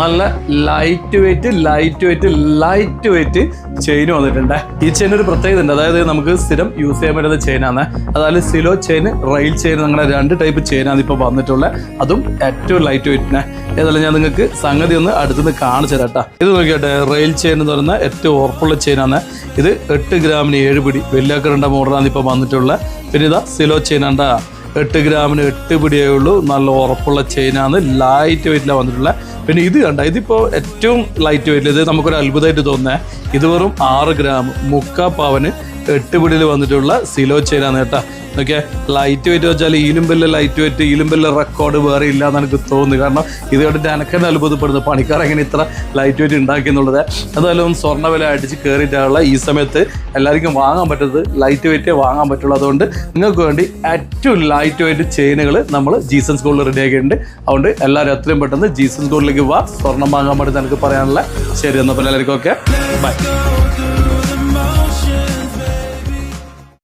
നല്ല light weight chain വന്നിട്ടുണ്ട്. ഈ ചെയിൻ ഒരു പ്രത്യേകത ഉണ്ട്, അതായത് നമുക്ക് സ്ഥിരം യൂസ് ചെയ്യാൻ പറ്റുന്ന ചെയിനാണ്. അതായത് സിലോ ചെയിൻ, റെയിൽ ചെയിൻ, അങ്ങനെ 2 ടൈപ്പ് ചെയിനാണ് ഇപ്പോൾ വന്നിട്ടുള്ളത്. അതും ഏറ്റവും ലൈറ്റ് വെയിറ്റിനെ. ഏതായാലും ഞാൻ നിങ്ങൾക്ക് സംഗതി ഒന്ന് അടുത്തുനിന്ന് കാണിച്ചു തരാം കേട്ടോ. ഇത് നോക്കിയാട്ടെ, റെയിൽ ചെയിൻ എന്ന് പറയുന്ന ഏറ്റവും ഉറപ്പുള്ള ചെയിനാണ്. ഇത് 8 ഗ്രാമിന് 7 പിടി വലിയാക്കറിൻ്റെ മോഡലാണ് ഇപ്പോൾ വന്നിട്ടുള്ളത്. പിന്നെ ഇതാ സിലോ ചെയിനാണ്ടാ, 8 ഗ്രാമിന് 8 പിടിയേ ഉള്ളൂ. നല്ല ഉറപ്പുള്ള ചെയിനാണ്, ലൈറ്റ് വെയിറ്റിലാണ് വന്നിട്ടുള്ളത്. പിന്നെ ഇത് കണ്ട, ഇതിപ്പോൾ ഏറ്റവും ലൈറ്റ് വെയിറ്റ്. ഇത് നമുക്കൊരു അത്ഭുതമായിട്ട് തോന്നുന്നത്, ഇത് വെറും 6 ഗ്രാം 3/4 പവന് 8 പിടിയിൽ വന്നിട്ടുള്ള സിലോ ചെയിനാണ് കേട്ടോ. ഓക്കെ, ലൈറ്റ് വെയിറ്റ് വെച്ചാൽ ഈലുമ്പെല്ലെ ലൈറ്റ് വെയിറ്റ്, ഈലുമ്പെല്ലെ റെക്കോർഡ് വേറെ ഇല്ല എന്ന് എനിക്ക് തോന്നുന്നു. കാരണം ഇത് കണ്ടിട്ട് എനിക്കെന്നെ അത്ഭുതപ്പെടുന്നു, പണിക്കാർ എങ്ങനെ ഇത്ര ലൈറ്റ് വെയിറ്റ് ഉണ്ടാക്കി എന്നുള്ളത്. എന്തായാലും സ്വർണ്ണ വില അടിച്ച് കയറിയിട്ടുള്ള ഈ സമയത്ത് എല്ലാവർക്കും വാങ്ങാൻ പറ്റുന്നത് ലൈറ്റ് വെയിറ്റേ വാങ്ങാൻ പറ്റുള്ളൂ. അതുകൊണ്ട് നിങ്ങൾക്ക് വേണ്ടി ഏറ്റവും ലൈറ്റ് വെയിറ്റ് ചെയിനുകൾ നമ്മൾ ജീസൺസ് ഗോൾഡിൽ റെഡിയാക്കിയിട്ടുണ്ട്. അതുകൊണ്ട് എല്ലാവരും എത്രയും പെട്ടെന്ന് ജീസൺസ് ഗോൾഡിലേക്ക് വാ, സ്വർണ്ണം വാങ്ങാൻ പറ്റുന്ന എനിക്ക് പറയാനുള്ള. ശരി, എന്നപ്പോൾ എല്ലാവർക്കും ഓക്കെ, ബൈ.